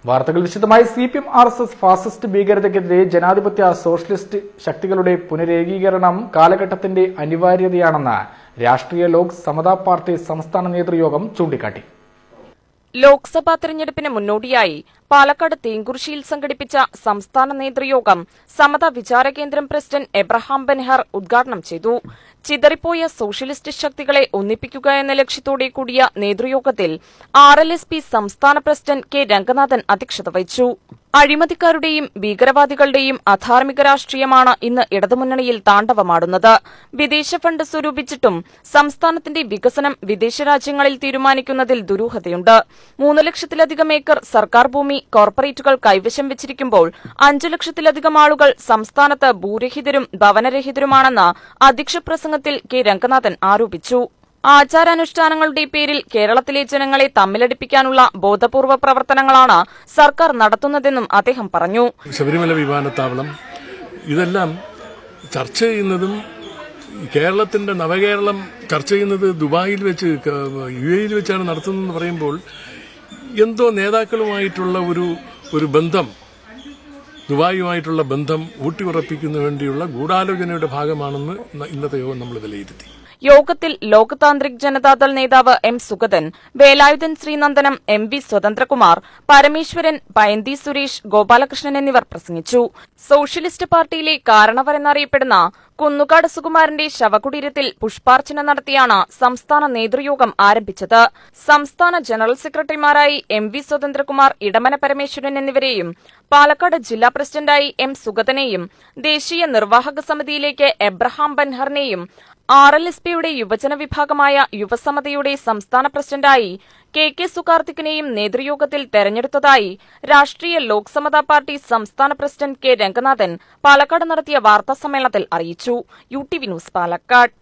വാർത്തകൾ വിശദമായി. CPM RSS fascist ഭീകരതയ്ക്കെതിരെ ജനാധിപത്യ സോഷ്യലിസ്റ്റ് ശക്തികളുടെ പുനരേകീകരണം കാലഘട്ടത്തിന്റെ അനിവാര്യതയാണെന്ന് രാഷ്ട്രീയ ലോക് സമതാ പാർട്ടി സംസ്ഥാന നേതൃയോഗം ചൂണ്ടിക്കാട്ടി. ലോക്സഭാ തെരഞ്ഞെടുപ്പിന് മുന്നോടിയായി പാലക്കാട് തേങ്കുറിശ്ശിയിൽ സംഘടിപ്പിച്ച സംസ്ഥാന നേതൃയോഗം സമത വിചാരകേന്ദ്രം പ്രസിഡന്റ് എബ്രഹാം ബെൻഹർ ഉദ്ഘാടനം ചെയ്തു. ചിതറിപ്പോയ സോഷ്യലിസ്റ്റ് ശക്തികളെ ഒന്നിപ്പിക്കുക എന്ന ലക്ഷ്യത്തോടെ കൂടിയ നേതൃയോഗത്തിൽ RLSP സംസ്ഥാന പ്രസിഡന്റ് കെ രംഗനാഥൻ അധ്യക്ഷത വഹിച്ചു. അഴിമതിക്കാരുടെയും ഭീകരവാദികളുടെയും അധാർമിക രാഷ്ട്രീയമാണ് ഇന്ന് ഇടതുമുന്നണിയിൽ താണ്ഡവമാടുന്നത്. വിദേശ ഫണ്ട് സ്വരൂപിച്ചിട്ടും സംസ്ഥാനത്തിന്റെ വികസനം വിദേശ രാജ്യങ്ങളിൽ തീരുമാനിക്കുന്നതിൽ ദുരൂഹതയുണ്ട്. 3 ലക്ഷത്തിലധികം ഏക്കർ സർക്കാർ ഭൂമി കോർപ്പറേറ്റുകൾ കൈവശം വെച്ചിരിക്കുമ്പോൾ 5 ലക്ഷത്തിലധികം ആളുകൾ സംസ്ഥാനത്ത് ഭൂരഹിതരും ഭവനരഹിതരുമാണെന്ന് അധ്യക്ഷ പ്രസംഗത്തിൽ കെ രംഗനാഥൻ ആരോപിച്ചു. ആചാരാനുഷ്ഠാനങ്ങളുടെ പേരിൽ കേരളത്തിലെ ജനങ്ങളെ തമ്മിലടിപ്പിക്കാനുള്ള ബോധപൂർവ പ്രവർത്തനങ്ങളാണ് സർക്കാർ നടത്തുന്നതെന്നും അദ്ദേഹം പറഞ്ഞു. ശബരിമല വിമാനത്താവളം ഇതെല്ലാം ചർച്ച ചെയ്യുന്നതും കേരളത്തിന്റെ നവകേരളം ചർച്ച ചെയ്യുന്നത് ദുബായിൽ വെച്ച് UAE വെച്ചാണ് നടത്തുന്നതെന്ന് പറയുമ്പോൾ എന്തോ നേതാക്കളുമായിട്ടുള്ള ഒരു ബന്ധം, ദുബായുമായിട്ടുള്ള ബന്ധം ഊട്ടിയുറപ്പിക്കുന്നതിന് വേണ്ടിയുള്ള ഗൂഢാലോചനയുടെ ഭാഗമാണെന്ന് ഇന്നത്തെ യോഗം നമ്മൾ വിലയിരുത്തി. യോഗത്തിൽ ലോക് താന്ത്രിക് ജനതാദൾ നേതാവ് M സുഗതൻ, വേലായുധൻ ശ്രീനന്ദനം, MV സ്വതന്ത്രകുമാർ, പരമേശ്വരൻ, പയന്തി സുരേഷ്, ഗോപാലകൃഷ്ണൻ എന്നിവർ പ്രസംഗിച്ചു. സോഷ്യലിസ്റ്റ് പാർട്ടിയിലെ കാരണവർ എന്നറിയപ്പെടുന്ന കുന്നുകാട് സുകുമാരന്റെ ശവകുടീരത്തിൽ പുഷ്പാർച്ചന നടത്തിയാണ് സംസ്ഥാന നേതൃയോഗം ആരംഭിച്ചത്. സംസ്ഥാന ജനറൽ സെക്രട്ടറിമാരായി MV സ്വതന്ത്രകുമാർ, ഇടമന പരമേശ്വരൻ എന്നിവരെയും പാലക്കാട് ജില്ലാ പ്രസിഡന്റായി M സുഗതനെയും ദേശീയ നിർവാഹക സമിതിയിലേക്ക് എബ്രഹാം ബെൻഹറിനെയും RLSPയുടെ യുവജന വിഭാഗമായ യുവസമതയുടെ സംസ്ഥാന പ്രസിഡന്റായി KK സുകാർത്തിക്കിനെയും നേതൃയോഗത്തിൽ തെരഞ്ഞെടുത്തതായി രാഷ്ട്രീയ ലോക് സമതാ പാർട്ടി സംസ്ഥാന പ്രസിഡന്റ് കെ രംഗനാഥൻ പാലക്കാട് നടത്തിയ വാർത്താസമ്മേളനത്തിൽ അറിയിച്ചു. UTV news, Palakkad.